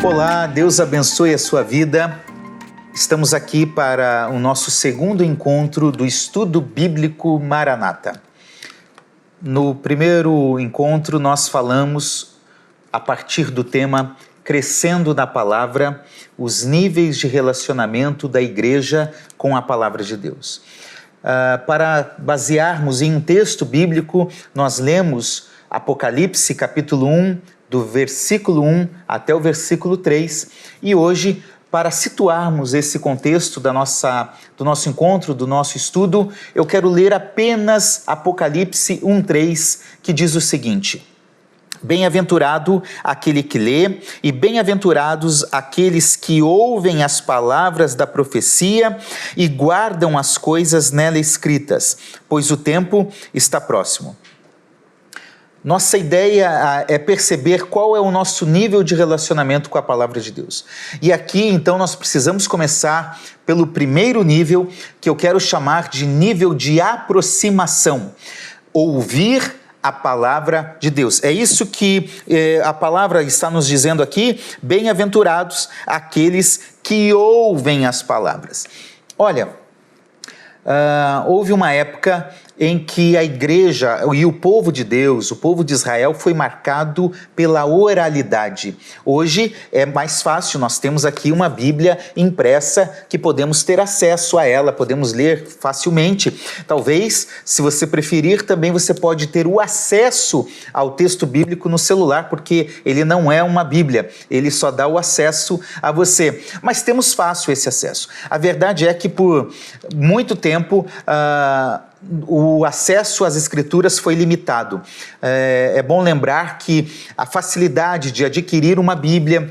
Olá, Deus abençoe a sua vida. Estamos aqui para o nosso segundo encontro do Estudo Bíblico Maranata. No primeiro encontro nós falamos, a partir do tema Crescendo na Palavra, os níveis de relacionamento da igreja com a Palavra de Deus. Para basearmos em um texto bíblico, nós lemos Apocalipse capítulo 1, do versículo 1 até o versículo 3, e hoje, para situarmos esse contexto do nosso encontro, do nosso estudo, eu quero ler apenas Apocalipse 1:3, que diz o seguinte: Bem-aventurado aquele que lê, e bem-aventurados aqueles que ouvem as palavras da profecia e guardam as coisas nela escritas, pois o tempo está próximo. Nossa ideia é perceber qual é o nosso nível de relacionamento com a Palavra de Deus. E aqui, então, nós precisamos começar pelo primeiro nível, que eu quero chamar de nível de aproximação. Ouvir a Palavra de Deus. É isso que a palavra está nos dizendo aqui, bem-aventurados aqueles que ouvem as palavras. Olha, houve uma época em que a igreja e o povo de Deus, o povo de Israel, foi marcado pela oralidade. Hoje é mais fácil, nós temos aqui uma Bíblia impressa que podemos ter acesso a ela, podemos ler facilmente. Talvez, se você preferir, também você pode ter o acesso ao texto bíblico no celular, porque ele não é uma Bíblia, ele só dá o acesso a você. Mas temos fácil esse acesso. A verdade é que por muito tempo o acesso às escrituras foi limitado. É bom lembrar que a facilidade de adquirir uma Bíblia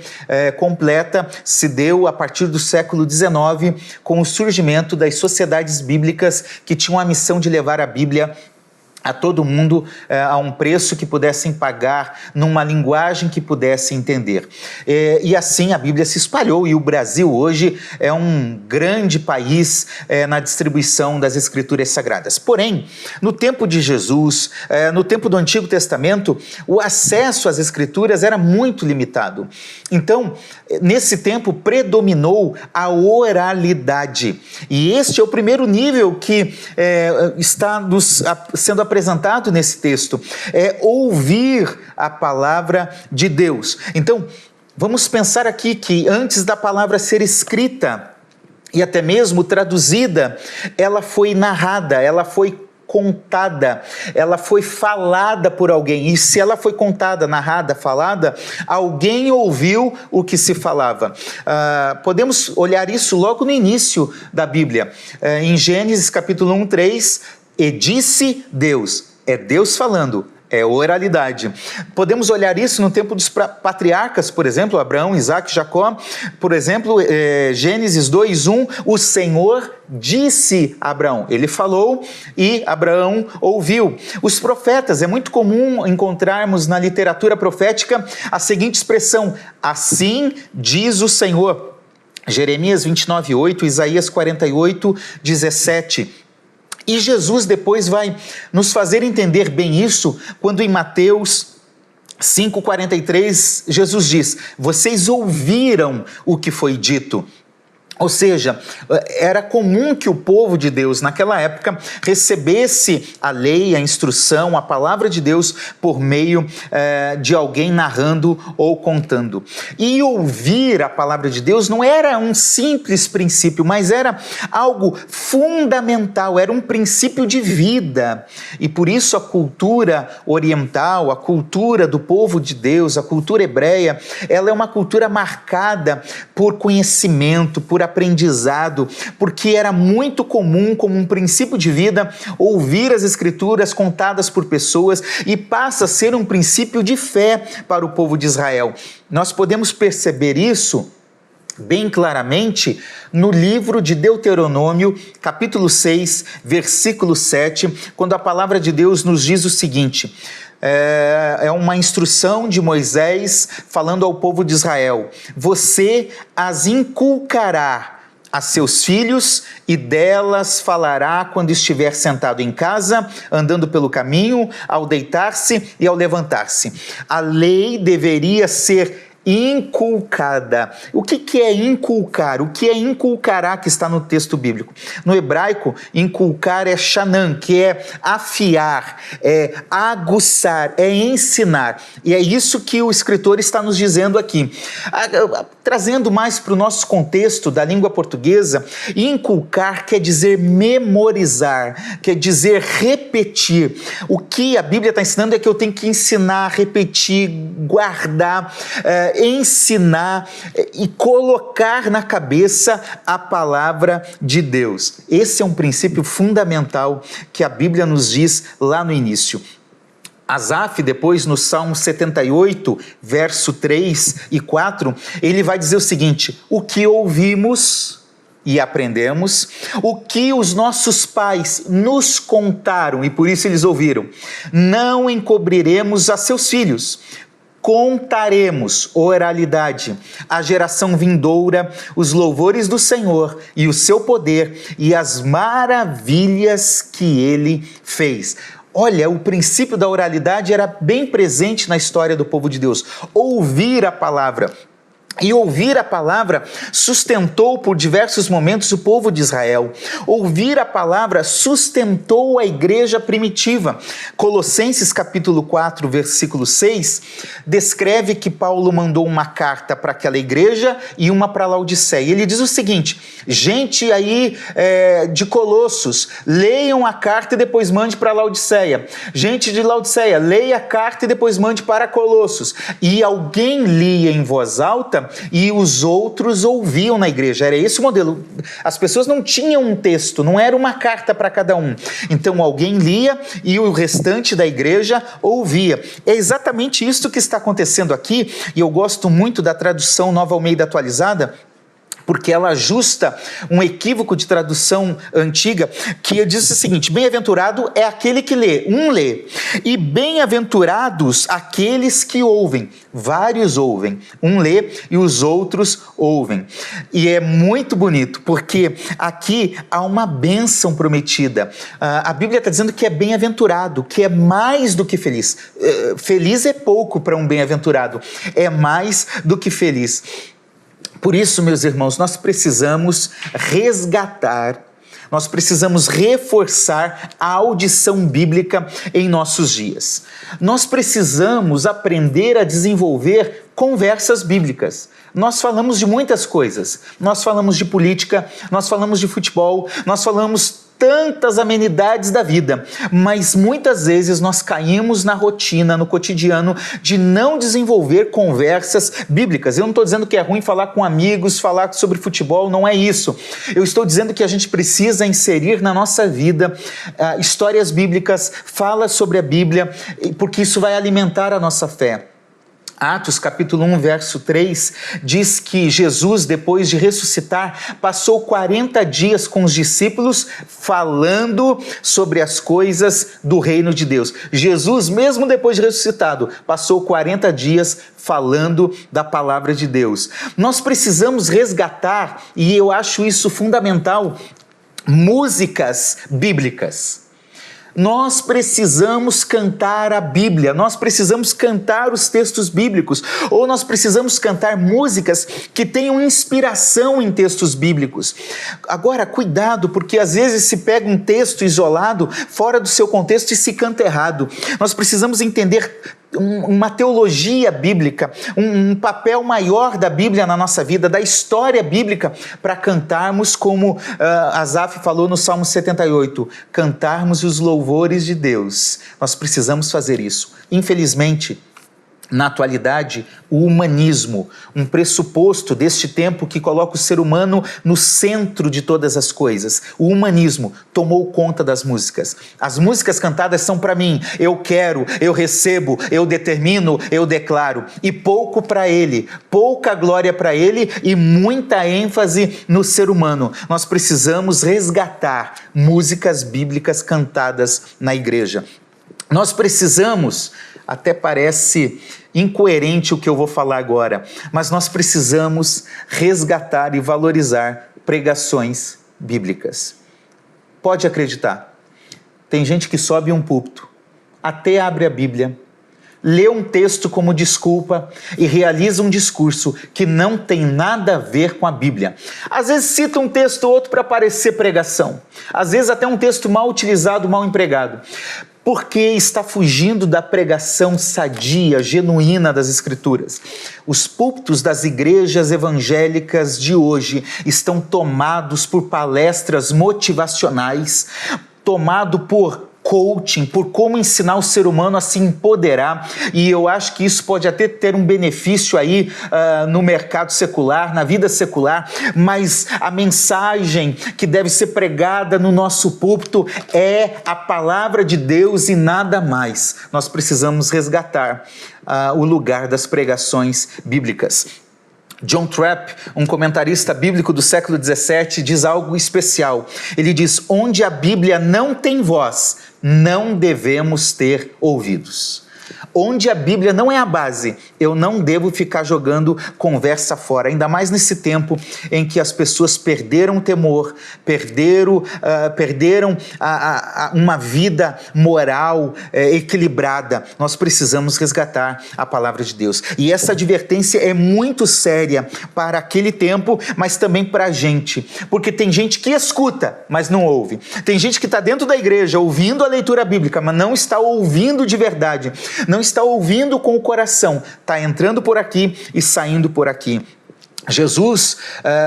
completa se deu a partir do século XIX, com o surgimento das sociedades bíblicas que tinham a missão de levar a Bíblia a todo mundo a um preço que pudessem pagar, numa linguagem que pudessem entender. E assim a Bíblia se espalhou, e o Brasil hoje é um grande país na distribuição das Escrituras Sagradas. Porém, no tempo de Jesus, no tempo do Antigo Testamento, o acesso às Escrituras era muito limitado. Então, nesse tempo predominou a oralidade. E este é o primeiro nível que está sendo apresentado nesse texto, é ouvir a palavra de Deus. Então, vamos pensar aqui que antes da palavra ser escrita e até mesmo traduzida, ela foi narrada, ela foi contada, ela foi falada por alguém. E se ela foi contada, narrada, falada, alguém ouviu o que se falava. Podemos olhar isso logo no início da Bíblia. Em Gênesis capítulo 1:3, e disse Deus, é Deus falando, é oralidade. Podemos olhar isso no tempo dos patriarcas, por exemplo, Abraão, Isaac, Jacó. Por exemplo, Gênesis 2:1, o Senhor disse a Abraão. Ele falou e Abraão ouviu. Os profetas, é muito comum encontrarmos na literatura profética a seguinte expressão: assim diz o Senhor. Jeremias 29:8, Isaías 48:17. E Jesus depois vai nos fazer entender bem isso, quando em Mateus 5:43, Jesus diz: vocês ouviram o que foi dito. Ou seja, era comum que o povo de Deus naquela época recebesse a lei, a instrução, a palavra de Deus por meio de alguém narrando ou contando. E ouvir a palavra de Deus não era um simples princípio, mas era algo fundamental, era um princípio de vida. E por isso a cultura oriental, a cultura do povo de Deus, a cultura hebreia, ela é uma cultura marcada por conhecimento, por aprendizado, porque era muito comum, como um princípio de vida, ouvir as Escrituras contadas por pessoas, e passa a ser um princípio de fé para o povo de Israel. Nós podemos perceber isso bem claramente no livro de Deuteronômio, capítulo 6, versículo 7, quando a palavra de Deus nos diz o seguinte: é uma instrução de Moisés falando ao povo de Israel: você as inculcará a seus filhos, e delas falará quando estiver sentado em casa, andando pelo caminho, ao deitar-se e ao levantar-se. A lei deveria ser inculcada. O que é inculcar? O que é inculcará que está no texto bíblico? No hebraico, inculcar é shanan, que é afiar, é aguçar, é ensinar. E é isso que o escritor está nos dizendo aqui. Trazendo mais para o nosso contexto da língua portuguesa, inculcar quer dizer memorizar, quer dizer repetir. O que a Bíblia está ensinando é que eu tenho que ensinar, repetir, guardar, ensinar e colocar na cabeça a palavra de Deus. Esse é um princípio fundamental que a Bíblia nos diz lá no início. Asaf, depois no Salmo 78, verso 3 e 4, ele vai dizer o seguinte: o que ouvimos e aprendemos, o que os nossos pais nos contaram e por isso eles ouviram, não encobriremos a seus filhos. Contaremos, oralidade, à geração vindoura, os louvores do Senhor e o seu poder e as maravilhas que ele fez. Olha, o princípio da oralidade era bem presente na história do povo de Deus. Ouvir a palavra. E ouvir a palavra sustentou por diversos momentos o povo de Israel. Ouvir a palavra sustentou a igreja primitiva. Colossenses capítulo 4, versículo 6, descreve que Paulo mandou uma carta para aquela igreja e uma para Laodiceia. Ele diz o seguinte: gente aí de Colossos, leiam a carta e depois mande para Laodiceia. Gente de Laodiceia, leia a carta e depois mande para Colossos. E alguém lia em voz alta e os outros ouviam na igreja. Era esse o modelo. As pessoas não tinham um texto, não era uma carta para cada um. Então alguém lia e o restante da igreja ouvia. É exatamente isso que está acontecendo aqui, e eu gosto muito da tradução Nova Almeida Atualizada, porque ela ajusta um equívoco de tradução antiga, que diz o seguinte: bem-aventurado é aquele que lê, lê, e bem-aventurados aqueles que ouvem, vários ouvem, lê e os outros ouvem. E é muito bonito, porque aqui há uma bênção prometida. A Bíblia está dizendo que é bem-aventurado, que é mais do que feliz. Feliz é pouco para um bem-aventurado, é mais do que feliz. Por isso, meus irmãos, nós precisamos resgatar, nós precisamos reforçar a audição bíblica em nossos dias. Nós precisamos aprender a desenvolver conversas bíblicas. Nós falamos de muitas coisas. Nós falamos de política, nós falamos de futebol, nós falamos tantas amenidades da vida, mas muitas vezes nós caímos na rotina, no cotidiano, de não desenvolver conversas bíblicas. Eu não estou dizendo que é ruim falar com amigos, falar sobre futebol, não é isso. Eu estou dizendo que a gente precisa inserir na nossa vida histórias bíblicas, fala sobre a Bíblia, porque isso vai alimentar a nossa fé. Atos capítulo 1, verso 3, diz que Jesus, depois de ressuscitar, passou 40 dias com os discípulos falando sobre as coisas do reino de Deus. Jesus, mesmo depois de ressuscitado, passou 40 dias falando da palavra de Deus. Nós precisamos resgatar, e eu acho isso fundamental, músicas bíblicas. Nós precisamos cantar a Bíblia, nós precisamos cantar os textos bíblicos, ou nós precisamos cantar músicas que tenham inspiração em textos bíblicos. Agora, cuidado, porque às vezes se pega um texto isolado, fora do seu contexto, e se canta errado. Nós precisamos entender uma teologia bíblica, um papel maior da Bíblia na nossa vida, da história bíblica, para cantarmos como Asaf falou no Salmo 78, cantarmos os louvores de Deus. Nós precisamos fazer isso. Infelizmente, na atualidade, o humanismo, um pressuposto deste tempo que coloca o ser humano no centro de todas as coisas. O humanismo tomou conta das músicas. As músicas cantadas são para mim, eu quero, eu recebo, eu determino, eu declaro. E pouco para ele, pouca glória para ele e muita ênfase no ser humano. Nós precisamos resgatar músicas bíblicas cantadas na igreja. Nós precisamos, até parece incoerente o que eu vou falar agora, mas nós precisamos resgatar e valorizar pregações bíblicas. Pode acreditar, tem gente que sobe um púlpito, até abre a Bíblia, lê um texto como desculpa e realiza um discurso que não tem nada a ver com a Bíblia. Às vezes cita um texto ou outro para parecer pregação. Às vezes até um texto mal utilizado, mal empregado. Porque está fugindo da pregação sadia, genuína das Escrituras. Os púlpitos das igrejas evangélicas de hoje estão tomados por palestras motivacionais, tomado por coaching, por como ensinar o ser humano a se empoderar, e eu acho que isso pode até ter um benefício aí no mercado secular, na vida secular, mas a mensagem que deve ser pregada no nosso púlpito é a palavra de Deus e nada mais. Nós precisamos resgatar o lugar das pregações bíblicas. John Trapp, um comentarista bíblico do século XVII, diz algo especial. Ele diz: onde a Bíblia não tem voz, não devemos ter ouvidos. Onde a Bíblia não é a base, eu não devo ficar jogando conversa fora, ainda mais nesse tempo em que as pessoas perderam o temor, perderam uma vida moral equilibrada. Nós precisamos resgatar a palavra de Deus. E essa advertência é muito séria para aquele tempo, mas também para a gente, porque tem gente que escuta, mas não ouve. Tem gente que está dentro da igreja ouvindo a leitura bíblica, mas não está ouvindo de verdade. Não está ouvindo com o coração, está entrando por aqui e saindo por aqui. Jesus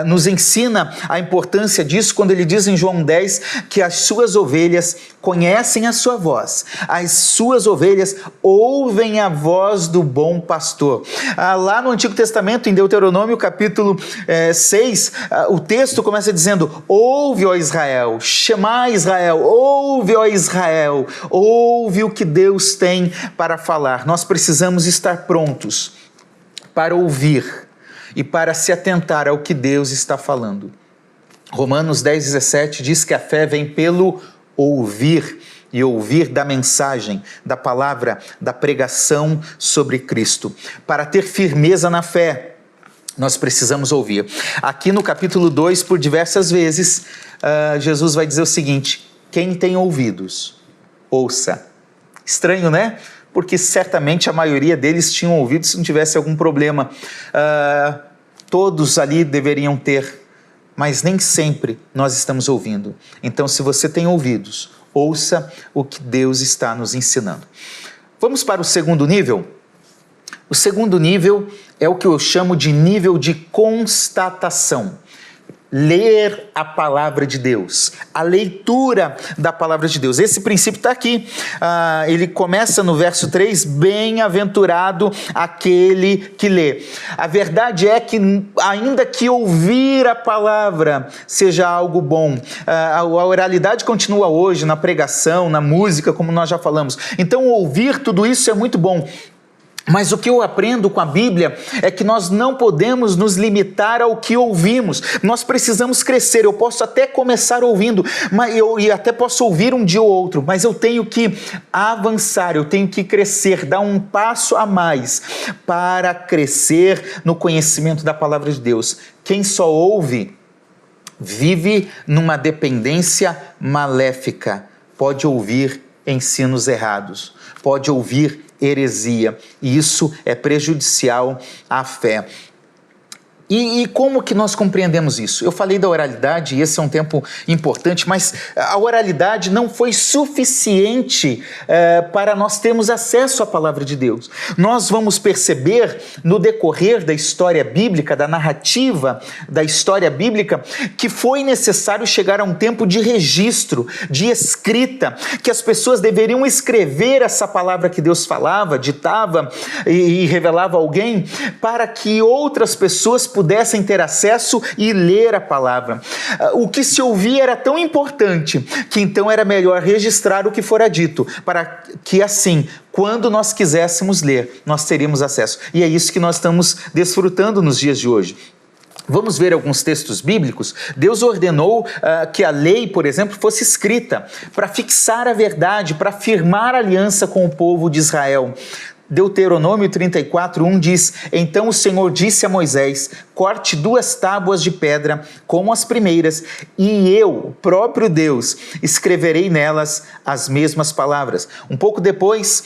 nos ensina a importância disso quando ele diz em João 10 que as suas ovelhas conhecem a sua voz, as suas ovelhas ouvem a voz do bom pastor. Lá no Antigo Testamento, em Deuteronômio capítulo 6, o texto começa dizendo: ouve, ó Israel, Shema Israel, ouve, ó Israel, ouve o que Deus tem para falar. Nós precisamos estar prontos para ouvir e para se atentar ao que Deus está falando. Romanos 10:17 diz que a fé vem pelo ouvir, e ouvir da mensagem, da palavra, da pregação sobre Cristo. Para ter firmeza na fé, nós precisamos ouvir. Aqui no capítulo 2, por diversas vezes, Jesus vai dizer o seguinte: quem tem ouvidos, ouça. Estranho, né? Porque certamente a maioria deles tinham ouvido se não tivesse algum problema. Todos ali deveriam ter, mas nem sempre nós estamos ouvindo. Então, se você tem ouvidos, ouça o que Deus está nos ensinando. Vamos para o segundo nível? O segundo nível é o que eu chamo de nível de constatação. Ler a palavra de Deus, a leitura da palavra de Deus. Esse princípio está aqui. Ele começa no verso 3, bem-aventurado aquele que lê. A verdade é que, ainda que ouvir a palavra seja algo bom, a oralidade continua hoje na pregação, na música, como nós já falamos. Então, ouvir tudo isso é muito bom. Mas o que eu aprendo com a Bíblia é que nós não podemos nos limitar ao que ouvimos. Nós precisamos crescer. Eu posso até começar ouvindo, e até posso ouvir um dia ou outro, mas eu tenho que avançar, eu tenho que crescer, dar um passo a mais para crescer no conhecimento da palavra de Deus. Quem só ouve vive numa dependência maléfica. Pode ouvir ensinos errados, pode ouvir heresia, e isso é prejudicial à fé. E como que nós compreendemos isso? Eu falei da oralidade, e esse é um tempo importante, mas a oralidade não foi suficiente para nós termos acesso à palavra de Deus. Nós vamos perceber no decorrer da história bíblica, da narrativa da história bíblica, que foi necessário chegar a um tempo de registro, de escrita, que as pessoas deveriam escrever essa palavra que Deus falava, ditava e revelava a alguém, para que outras pessoas pudessem ter acesso e ler a palavra. O que se ouvia era tão importante que então era melhor registrar o que fora dito, para que assim, quando nós quiséssemos ler, nós teríamos acesso. E é isso que nós estamos desfrutando nos dias de hoje. Vamos ver alguns textos bíblicos. Deus ordenou que a lei, por exemplo, fosse escrita para fixar a verdade, para firmar a aliança com o povo de Israel. Deuteronômio 34:1 diz: então o Senhor disse a Moisés: corte 2 tábuas de pedra como as primeiras, e eu, próprio Deus, escreverei nelas as mesmas palavras. Um pouco depois,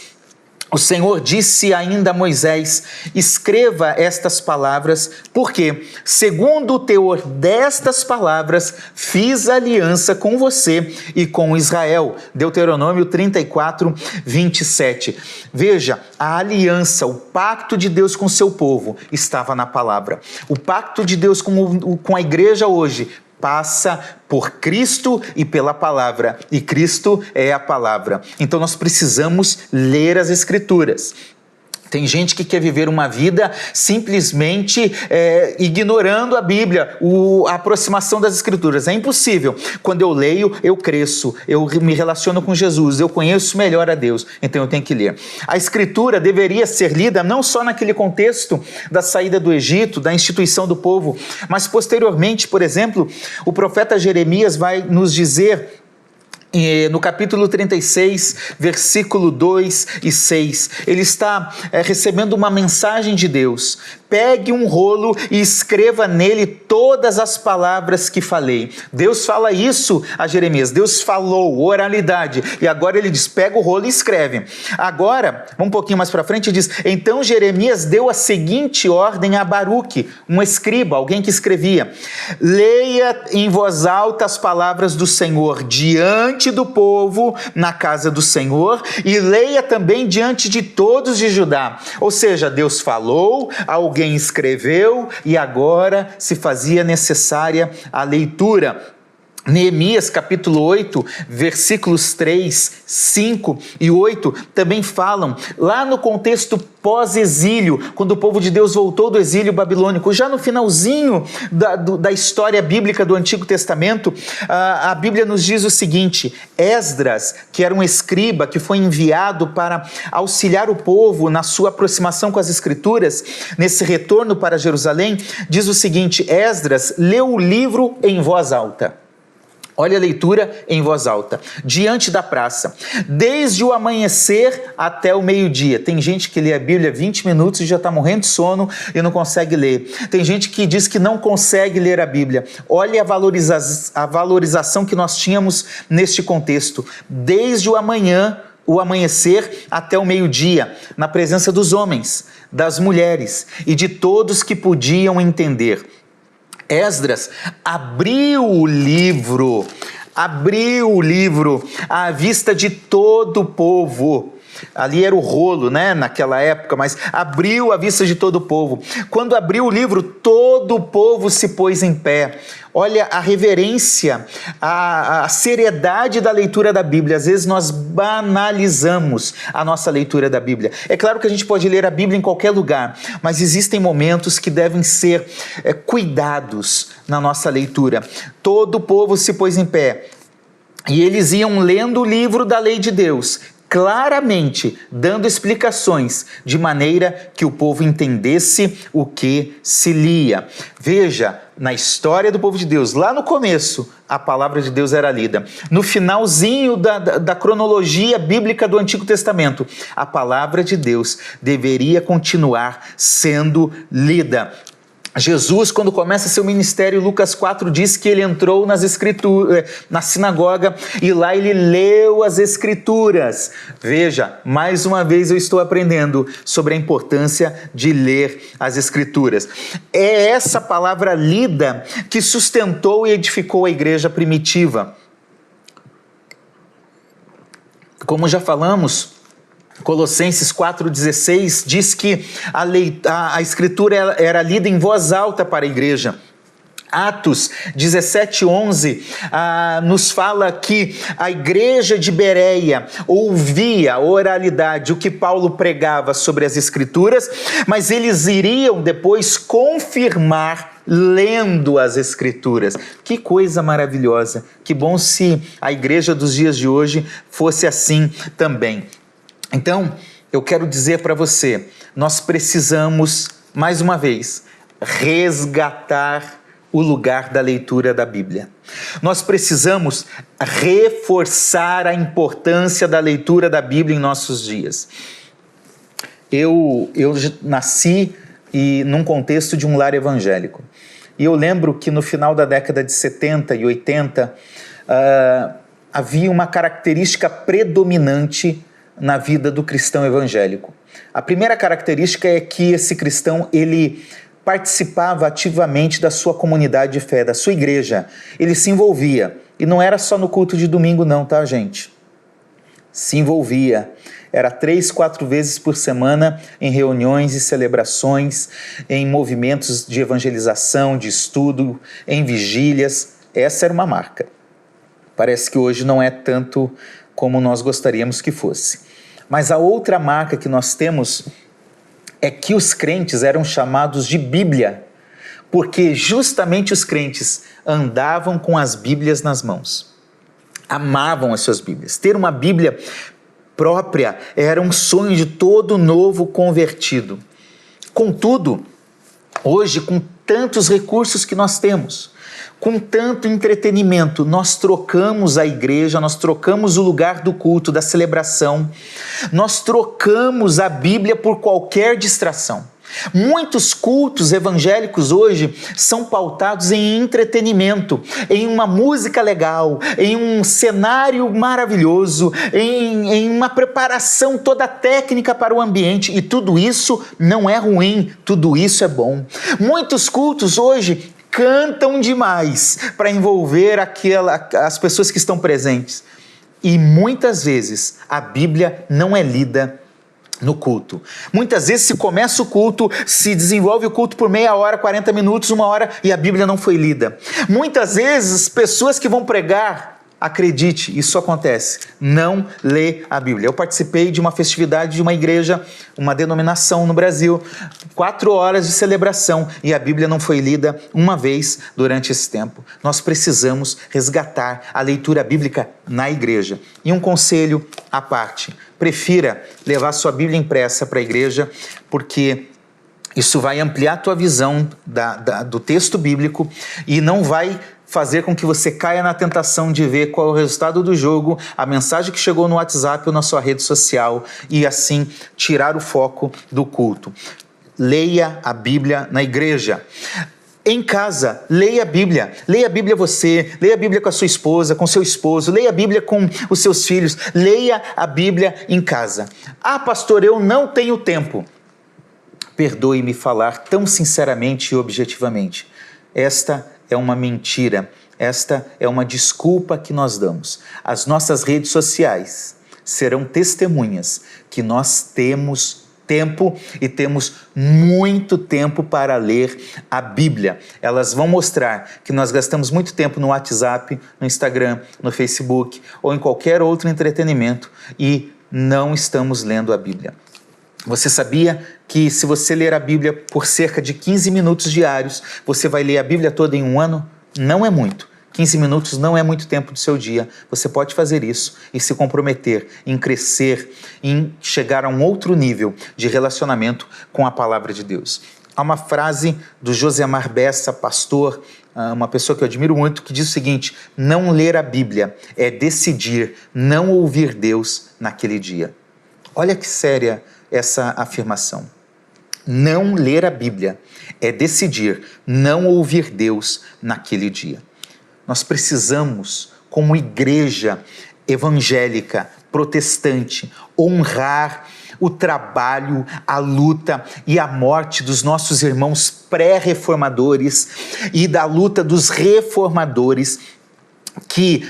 O Senhor disse ainda a Moisés: escreva estas palavras, porque, segundo o teor destas palavras, fiz aliança com você e com Israel. Deuteronômio 34, 27. Veja, a aliança, o pacto de Deus com o seu povo estava na palavra. O pacto de Deus com a igreja hoje passa por Cristo e pela palavra, e Cristo é a palavra. Então nós precisamos ler as Escrituras. Tem gente que quer viver uma vida simplesmente ignorando a Bíblia, a aproximação das Escrituras. É impossível. Quando eu leio, eu cresço, eu me relaciono com Jesus, eu conheço melhor a Deus, então eu tenho que ler. A Escritura deveria ser lida não só naquele contexto da saída do Egito, da instituição do povo, mas posteriormente, por exemplo, o profeta Jeremias vai nos dizer, no capítulo 36, versículo 2 e 6, ele está recebendo uma mensagem de Deus. Pegue um rolo e escreva nele todas as palavras que falei. Deus fala isso a Jeremias. Deus falou, oralidade. E agora ele diz, pega o rolo e escreve. Agora, um pouquinho mais para frente, diz, então Jeremias deu a seguinte ordem a Baruque, um escriba, alguém que escrevia: leia em voz alta as palavras do Senhor diante do povo na casa do Senhor, e leia também diante de todos de Judá. Ou seja, Deus falou, alguém escreveu e agora se fazia necessária a leitura. Neemias capítulo 8, versículos 3, 5 e 8 também falam, lá no contexto pós-exílio, quando o povo de Deus voltou do exílio babilônico, já no finalzinho da história bíblica do Antigo Testamento, a Bíblia nos diz o seguinte: Esdras, que era um escriba que foi enviado para auxiliar o povo na sua aproximação com as Escrituras, nesse retorno para Jerusalém, diz o seguinte: Esdras leu o livro em voz alta. Olha a leitura em voz alta. Diante da praça, desde o amanhecer até o meio-dia. Tem gente que lê a Bíblia 20 minutos e já está morrendo de sono e não consegue ler. Tem gente que diz que não consegue ler a Bíblia. Olha a valorização que nós tínhamos neste contexto. Desde o amanhecer até o meio-dia, na presença dos homens, das mulheres e de todos que podiam entender. Esdras abriu o livro à vista de todo o povo. Ali era o rolo, né, naquela época, mas abriu à vista de todo o povo. Quando abriu o livro, todo o povo se pôs em pé. Olha a reverência, a seriedade da leitura da Bíblia. Às vezes nós banalizamos a nossa leitura da Bíblia. É claro que a gente pode ler a Bíblia em qualquer lugar, mas existem momentos que devem ser cuidados na nossa leitura. Todo o povo se pôs em pé e eles iam lendo o livro da lei de Deus, claramente dando explicações de maneira que o povo entendesse o que se lia. Veja, na história do povo de Deus, lá no começo, a palavra de Deus era lida. No finalzinho da cronologia bíblica do Antigo Testamento, a palavra de Deus deveria continuar sendo lida. Jesus, quando começa seu ministério, Lucas 4 diz que ele entrou nas escrituras, na sinagoga, e lá ele leu as Escrituras. Veja, mais uma vez eu estou aprendendo sobre a importância de ler as Escrituras. É essa palavra lida que sustentou e edificou a igreja primitiva. Como já falamos, Colossenses 4,16 diz que a Escritura era lida em voz alta para a igreja. Atos 17:11 nos fala que a igreja de Bereia ouvia a oralidade, o que Paulo pregava sobre as Escrituras, mas eles iriam depois confirmar lendo as Escrituras. Que coisa maravilhosa! Que bom se a igreja dos dias de hoje fosse assim também. Então, eu quero dizer para você, nós precisamos, mais uma vez, resgatar o lugar da leitura da Bíblia. Nós precisamos reforçar a importância da leitura da Bíblia em nossos dias. Eu nasci num contexto de um lar evangélico. E eu lembro que no final da década de 70 e 80, havia uma característica predominante na vida do cristão evangélico. A primeira característica é que esse cristão, ele participava ativamente da sua comunidade de fé, da sua igreja. Ele se envolvia. E não era só no culto de domingo não, tá, gente? Se envolvia. Era 3, 4 vezes por semana em reuniões e celebrações, em movimentos de evangelização, de estudo, em vigílias. Essa era uma marca. Parece que hoje não é tanto como nós gostaríamos que fosse. Mas a outra marca que nós temos é que os crentes eram chamados de Bíblia, porque justamente os crentes andavam com as Bíblias nas mãos. Amavam as suas Bíblias. Ter uma Bíblia própria era um sonho de todo novo convertido. Contudo, hoje, com tantos recursos que nós temos, com tanto entretenimento, nós trocamos a igreja, nós trocamos o lugar do culto, da celebração, nós trocamos a Bíblia por qualquer distração. Muitos cultos evangélicos hoje são pautados em entretenimento, em uma música legal, em um cenário maravilhoso, em uma preparação toda técnica para o ambiente, e tudo isso não é ruim, tudo isso é bom. Muitos cultos hoje cantam demais para envolver as pessoas que estão presentes. E muitas vezes a Bíblia não é lida no culto. Muitas vezes se começa o culto, se desenvolve o culto por meia hora, 40 minutos, 1 hora e a Bíblia não foi lida. Muitas vezes pessoas que vão pregar, acredite, isso acontece, não lê a Bíblia. Eu participei de uma festividade de uma igreja, uma denominação no Brasil, 4 horas de celebração e a Bíblia não foi lida uma vez durante esse tempo. Nós precisamos resgatar a leitura bíblica na igreja. E um conselho à parte, prefira levar sua Bíblia impressa para a igreja, porque isso vai ampliar a tua visão do texto bíblico e não vai fazer com que você caia na tentação de ver qual é o resultado do jogo, a mensagem que chegou no WhatsApp ou na sua rede social e assim tirar o foco do culto. Leia a Bíblia na igreja. Em casa, leia a Bíblia você, leia a Bíblia com a sua esposa, com seu esposo, leia a Bíblia com os seus filhos, leia a Bíblia em casa. Ah, pastor, eu não tenho tempo. Perdoe-me falar tão sinceramente e objetivamente. Esta é uma mentira, esta é uma desculpa que nós damos. As nossas redes sociais serão testemunhas que nós temos tempo e temos muito tempo para ler a Bíblia. Elas vão mostrar que nós gastamos muito tempo no WhatsApp, no Instagram, no Facebook ou em qualquer outro entretenimento e não estamos lendo a Bíblia. Você sabia que se você ler a Bíblia por cerca de 15 minutos diários, você vai ler a Bíblia toda em 1 ano? Não é muito. 15 minutos não é muito tempo do seu dia. Você pode fazer isso e se comprometer em crescer, em chegar a um outro nível de relacionamento com a palavra de Deus. Há uma frase do Josemar Bessa, pastor, uma pessoa que eu admiro muito, que diz o seguinte: não ler a Bíblia é decidir não ouvir Deus naquele dia. Olha que séria essa afirmação. Não ler a Bíblia é decidir não ouvir Deus naquele dia. Nós precisamos, como igreja evangélica, protestante, honrar o trabalho, a luta e a morte dos nossos irmãos pré-reformadores e da luta dos reformadores que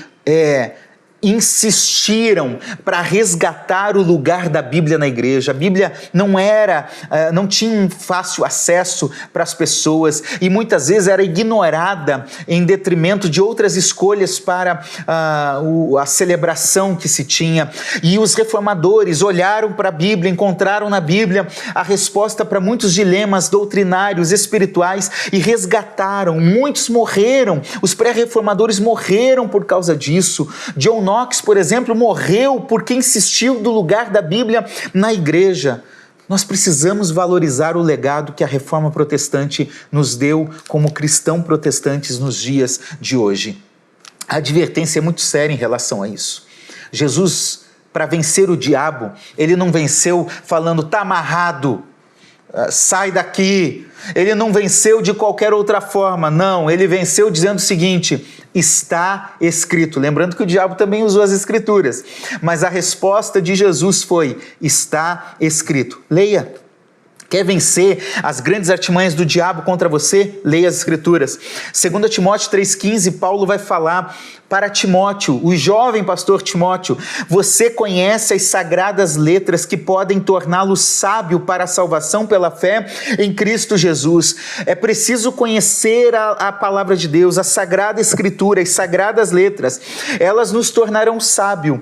insistiram para resgatar o lugar da Bíblia na igreja. A Bíblia não tinha um fácil acesso para as pessoas e muitas vezes era ignorada em detrimento de outras escolhas para a celebração que se tinha. E os reformadores olharam para a Bíblia, encontraram na Bíblia a resposta para muitos dilemas doutrinários, espirituais e resgataram. Muitos morreram, os pré-reformadores morreram por causa disso. John Knox, por exemplo, morreu porque insistiu do lugar da Bíblia na igreja. Nós precisamos valorizar o legado que a Reforma Protestante nos deu como cristãos protestantes nos dias de hoje. A advertência é muito séria em relação a isso. Jesus, para vencer o diabo, ele não venceu falando, está amarrado. sai daqui. Ele não venceu de qualquer outra forma, não. Ele venceu dizendo o seguinte: está escrito. Lembrando que o diabo também usou as escrituras, mas a resposta de Jesus foi: está escrito. Leia. Quer vencer as grandes artimanhas do diabo contra você? Leia as Escrituras. 2 Timóteo 3,15, Paulo vai falar para Timóteo, o jovem pastor Timóteo: você conhece as sagradas letras que podem torná-lo sábio para a salvação pela fé em Cristo Jesus. É preciso conhecer a palavra de Deus, a Sagrada Escritura, as sagradas letras. Elas nos tornarão sábio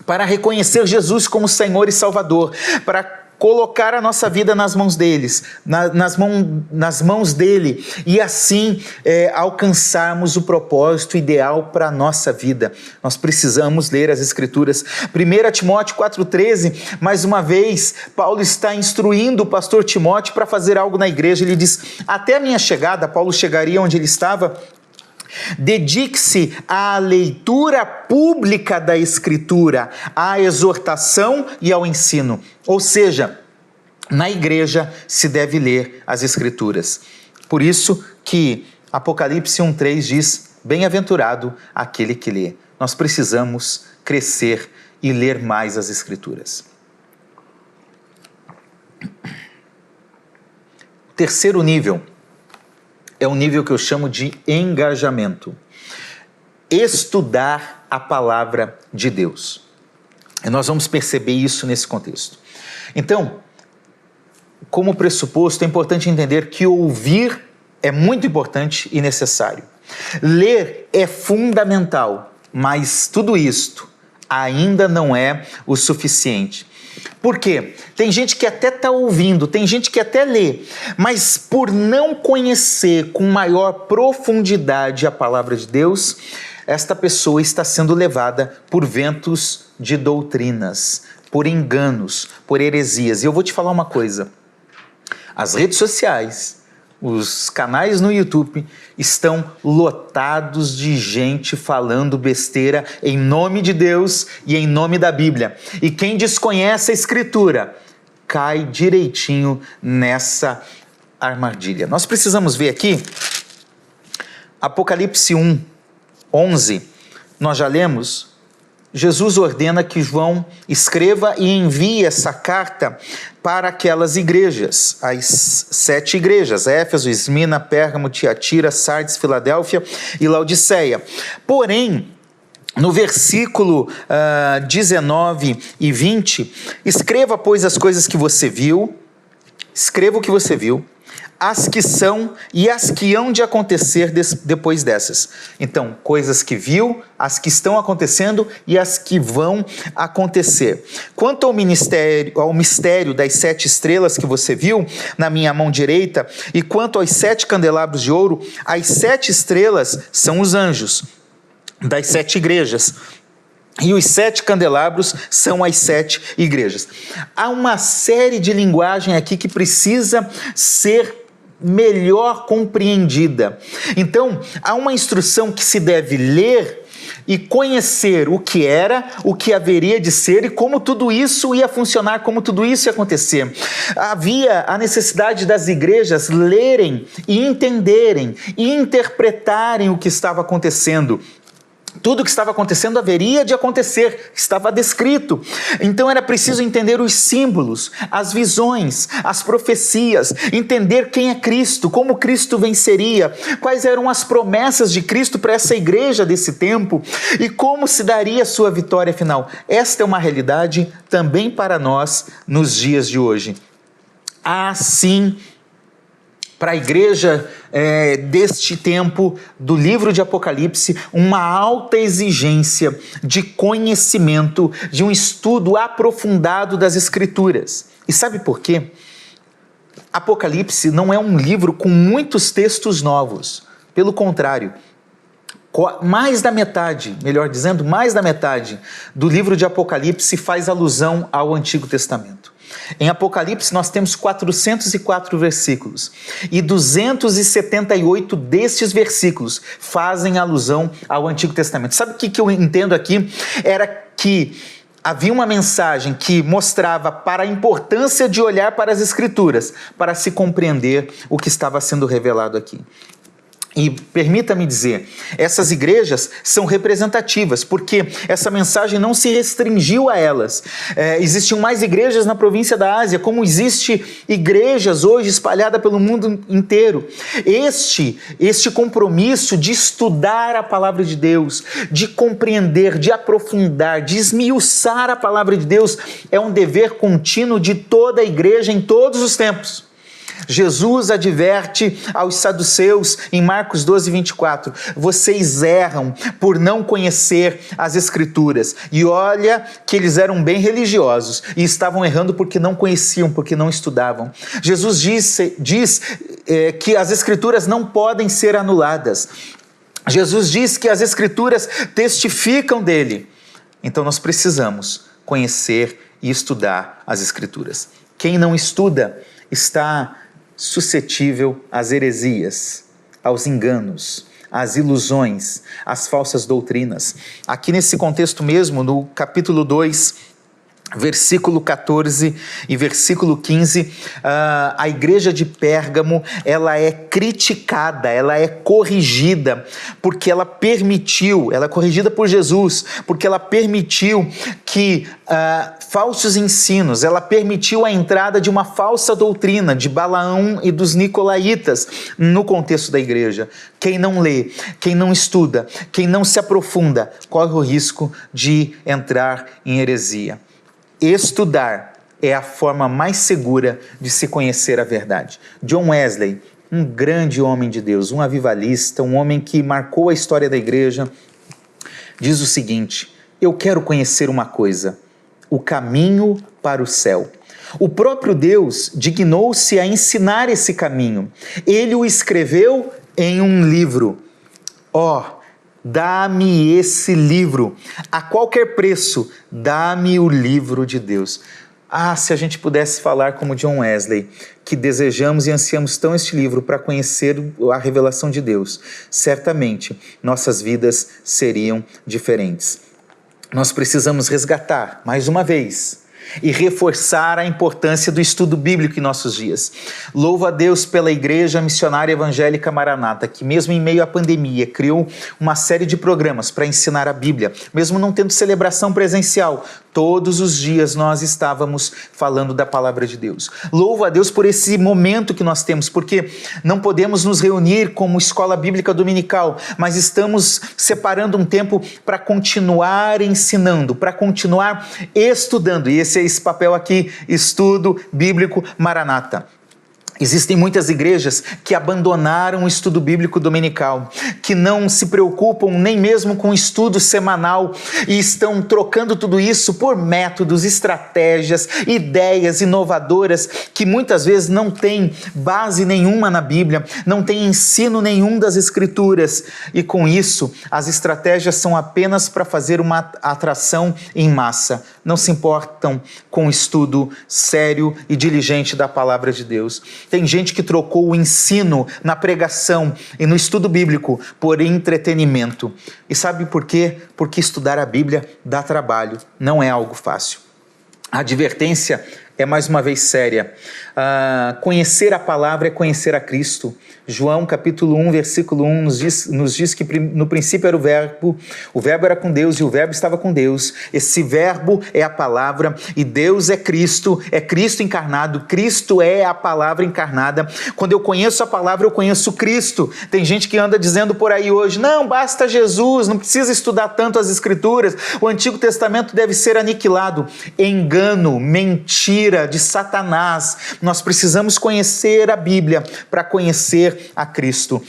para reconhecer Jesus como Senhor e Salvador, para colocar a nossa vida nas mãos deles, nas mãos dele, e assim alcançarmos o propósito ideal para a nossa vida. Nós precisamos ler as Escrituras. 1 Timóteo 4,13, mais uma vez, Paulo está instruindo o pastor Timóteo para fazer algo na igreja. Ele diz: até a minha chegada, Paulo chegaria onde ele estava, dedique-se à leitura pública da Escritura, à exortação e ao ensino. Ou seja, na igreja se deve ler as Escrituras. Por isso que Apocalipse 1,3 diz: bem-aventurado aquele que lê. Nós precisamos crescer e ler mais as Escrituras. O terceiro nível é um nível que eu chamo de engajamento. Estudar a palavra de Deus. E nós vamos perceber isso nesse contexto. Então, como pressuposto, é importante entender que ouvir é muito importante e necessário. Ler é fundamental, mas tudo isto ainda não é o suficiente. Por quê? Tem gente que até está ouvindo, tem gente que até lê, mas por não conhecer com maior profundidade a palavra de Deus, esta pessoa está sendo levada por ventos de doutrinas, por enganos, por heresias. E eu vou te falar uma coisa: as redes sociais, os canais no YouTube estão lotados de gente falando besteira em nome de Deus e em nome da Bíblia. E quem desconhece a Escritura cai direitinho nessa armadilha. Nós precisamos ver aqui Apocalipse 1:11. Nós já lemos. Jesus ordena que João escreva e envie essa carta para aquelas igrejas, as 7 igrejas: Éfeso, Esmina, Pérgamo, Tiatira, Sardes, Filadélfia e Laodiceia. Porém, no versículo 19 e 20, escreva, pois, as coisas que você viu, escreva o que você viu, as que são e as que hão de acontecer depois dessas. Então, coisas que viu, as que estão acontecendo e as que vão acontecer. Quanto ao mistério das 7 estrelas que você viu na minha mão direita, e quanto aos 7 candelabros de ouro, as 7 estrelas são os anjos das 7 igrejas. E os 7 candelabros são as 7 igrejas. Há uma série de linguagem aqui que precisa ser melhor compreendida. Então, há uma instrução que se deve ler e conhecer o que era, o que haveria de ser e como tudo isso ia funcionar, como tudo isso ia acontecer. Havia a necessidade das igrejas lerem e entenderem e interpretarem o que estava acontecendo. Tudo o que estava acontecendo haveria de acontecer, estava descrito. Então era preciso entender os símbolos, as visões, as profecias, entender quem é Cristo, como Cristo venceria, quais eram as promessas de Cristo para essa igreja desse tempo e como se daria a sua vitória final. Esta é uma realidade também para nós nos dias de hoje. Assim, para a igreja deste tempo do livro de Apocalipse, uma alta exigência de conhecimento, de um estudo aprofundado das Escrituras. E sabe por quê? Apocalipse não é um livro com muitos textos novos. Pelo contrário, mais da metade do livro de Apocalipse faz alusão ao Antigo Testamento. Em Apocalipse nós temos 404 versículos e 278 destes versículos fazem alusão ao Antigo Testamento. Sabe o que eu entendo aqui? Era que havia uma mensagem que mostrava para a importância de olhar para as Escrituras, para se compreender o que estava sendo revelado aqui. E permita-me dizer, essas igrejas são representativas, porque essa mensagem não se restringiu a elas. Existiam mais igrejas na província da Ásia, como existe igrejas hoje espalhadas pelo mundo inteiro. Este compromisso de estudar a palavra de Deus, de compreender, de aprofundar, de esmiuçar a palavra de Deus, é um dever contínuo de toda a igreja em todos os tempos. Jesus adverte aos saduceus em Marcos 12, 24, vocês erram por não conhecer as Escrituras. E olha que eles eram bem religiosos e estavam errando porque não conheciam, porque não estudavam. Jesus diz que as Escrituras não podem ser anuladas. Jesus diz que as Escrituras testificam dele. Então nós precisamos conhecer e estudar as Escrituras. Quem não estuda está suscetível às heresias, aos enganos, às ilusões, às falsas doutrinas. Aqui nesse contexto mesmo, no capítulo 2, versículo 14 e versículo 15, a igreja de Pérgamo, ela é criticada, ela é corrigida, porque ela é corrigida por Jesus, porque ela permitiu que falsos ensinos, ela permitiu a entrada de uma falsa doutrina de Balaão e dos nicolaítas no contexto da igreja. Quem não lê, quem não estuda, quem não se aprofunda, corre o risco de entrar em heresia. Estudar é a forma mais segura de se conhecer a verdade. John Wesley, um grande homem de Deus, um avivalista, um homem que marcou a história da igreja, diz o seguinte: eu quero conhecer uma coisa, o caminho para o céu. O próprio Deus dignou-se a ensinar esse caminho. Ele o escreveu em um livro. Dá-me esse livro, a qualquer preço, dá-me o livro de Deus. Se a gente pudesse falar como John Wesley, que desejamos e ansiamos tão este livro para conhecer a revelação de Deus, certamente nossas vidas seriam diferentes. Nós precisamos resgatar, mais uma vez, e reforçar a importância do estudo bíblico em nossos dias. Louvo a Deus pela Igreja Missionária Evangélica Maranata, que mesmo em meio à pandemia criou uma série de programas para ensinar a Bíblia, mesmo não tendo celebração presencial. Todos os dias nós estávamos falando da palavra de Deus. Louvo a Deus por esse momento que nós temos, porque não podemos nos reunir como escola bíblica dominical, mas estamos separando um tempo para continuar ensinando, para continuar estudando. E esse é esse papel aqui, Estudo Bíblico Maranata. Existem muitas igrejas que abandonaram o estudo bíblico dominical, que não se preocupam nem mesmo com o estudo semanal e estão trocando tudo isso por métodos, estratégias, ideias inovadoras que muitas vezes não têm base nenhuma na Bíblia, não têm ensino nenhum das Escrituras. E com isso, as estratégias são apenas para fazer uma atração em massa. Não se importam com o estudo sério e diligente da palavra de Deus. Tem gente que trocou o ensino na pregação e no estudo bíblico por entretenimento. E sabe por quê? Porque estudar a Bíblia dá trabalho, não é algo fácil. A advertência é mais uma vez séria. Conhecer a palavra é conhecer a Cristo. João capítulo 1, versículo 1 nos diz que no princípio era o verbo era com Deus e o verbo estava com Deus. Esse verbo é a palavra e Deus é Cristo encarnado. Cristo é a palavra encarnada. Quando eu conheço a palavra, eu conheço Cristo. Tem gente que anda dizendo por aí hoje, não, basta Jesus, não precisa estudar tanto as Escrituras, o Antigo Testamento deve ser aniquilado. Engano, mentira de Satanás. Nós precisamos conhecer a Bíblia para conhecer a Cristo.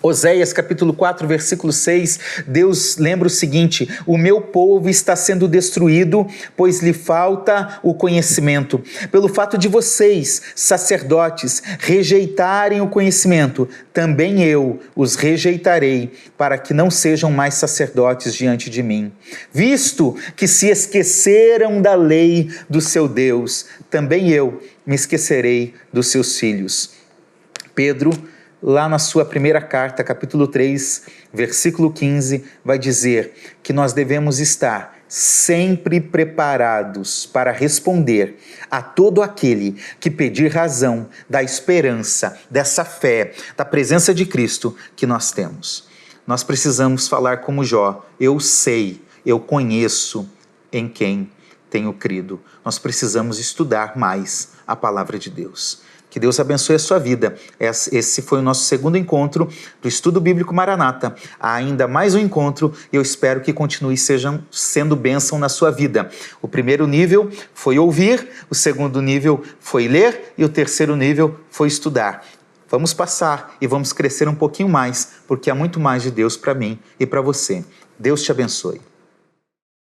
Oséias capítulo 4, versículo 6, Deus lembra o seguinte: o meu povo está sendo destruído, pois lhe falta o conhecimento. Pelo fato de vocês, sacerdotes, rejeitarem o conhecimento, também eu os rejeitarei, para que não sejam mais sacerdotes diante de mim. Visto que se esqueceram da lei do seu Deus, também eu me esquecerei dos seus filhos. Pedro, lá na sua primeira carta, capítulo 3, versículo 15, vai dizer que nós devemos estar sempre preparados para responder a todo aquele que pedir razão da esperança, dessa fé, da presença de Cristo que nós temos. Nós precisamos falar como Jó: eu sei, eu conheço em quem tenho crido. Nós precisamos estudar mais a palavra de Deus. Que Deus abençoe a sua vida. Esse foi o nosso segundo encontro do Estudo Bíblico Maranata. Há ainda mais um encontro e eu espero que continue sendo bênção na sua vida. O primeiro nível foi ouvir, o segundo nível foi ler e o terceiro nível foi estudar. Vamos passar e vamos crescer um pouquinho mais, porque há muito mais de Deus para mim e para você. Deus te abençoe.